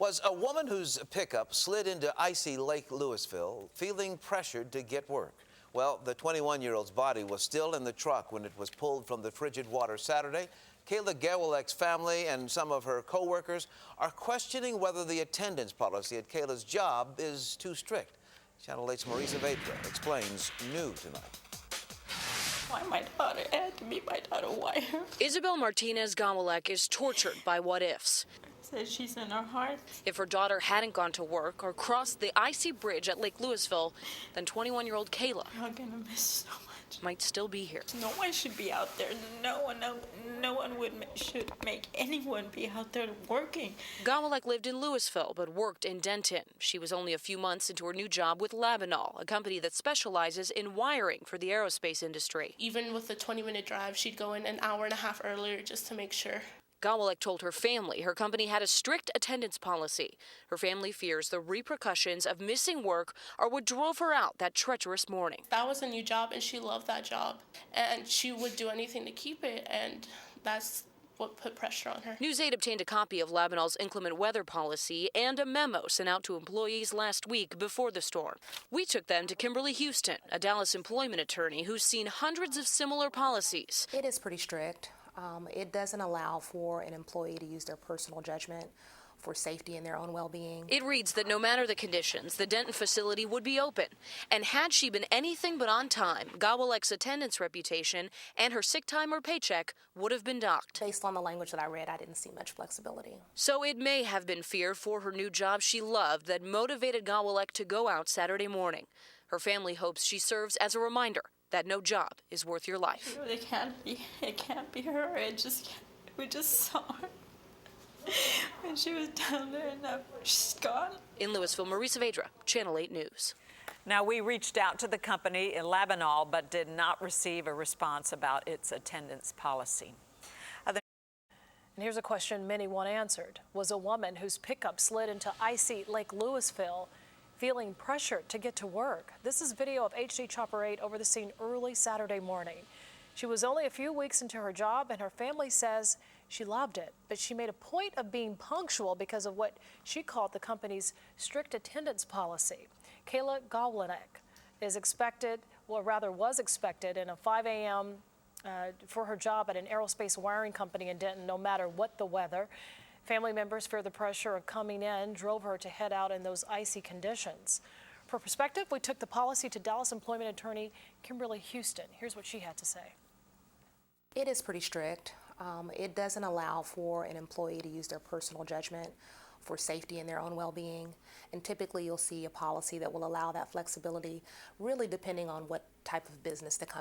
Was a woman whose pickup slid into icy Lake Lewisville feeling pressured to get work. Well, the 21-year-old's body was still in the truck when it was pulled from the frigid water Saturday. Kayla Gawalek's family and some of her co-workers are questioning whether the attendance policy at Kayla's job is too strict. Channel 8's Marisa Vedra explains new tonight. Why my daughter had to be my daughter? Why her? Isabel Martinez Gawalek is tortured by what ifs. Says she's in her heart. If her daughter hadn't gone to work or crossed the icy bridge at Lake Lewisville, then 21-year-old Kayla I'm gonna miss so much. might still be here. No one should be out there. No one should make anyone be out there working. Gawalek lived in Lewisville but worked in Denton. She was only a few months into her new job with Labanol, a company that specializes in wiring for the aerospace industry. Even with the 20-minute drive, she'd go in an hour and a half earlier just to make sure. Gawalek told her family her company had a strict attendance policy. Her family fears the repercussions of missing work are what drove her out that treacherous morning. That was a new job, and she loved that job, and she would do anything to keep it, and that's what put pressure on her. News 8 obtained a copy of Labanol's inclement weather policy and a memo sent out to employees last week before the storm. We took them to Kimberly Houston, a Dallas employment attorney who's seen hundreds of similar policies. It is pretty strict. It doesn't allow for an employee to use their personal judgment for safety and their own well-being. It reads that no matter the conditions, the Denton facility would be open. And had she been anything but on time, Gawalek's attendance reputation and her sick time or paycheck would have been docked. Based on the language that I read, I didn't see much flexibility. So it may have been fear for her new job she loved that motivated Gawalek to go out Saturday morning. Her family hopes she serves as a reminder that no job is worth your life. It can't be her. We just saw her when she was down there, and now she's gone. In Lewisville, Marisa Vedra, Channel 8 News. Now, we reached out to the company in Labanol, but did not receive a response about its attendance policy. And here's a question many want answered. Was a woman whose pickup slid into icy Lake Lewisville feeling pressured to get to work? This is video of HD Chopper 8 over the scene early Saturday morning. She was only a few weeks into her job, and her family says she loved it, but she made a point of being punctual because of what she called the company's strict attendance policy. Kayla Gawalek was expected in a 5 a.m. For her job at an aerospace wiring company in Denton, no matter what the weather. Family members fear the pressure of coming in drove her to head out in those icy conditions. For perspective, we took the policy to Dallas employment attorney Kimberly Houston. Here's what she had to say. It is pretty strict. It doesn't allow for an employee to use their personal judgment for safety and their own well-being. And typically you'll see a policy that will allow that flexibility, really depending on what type of business the company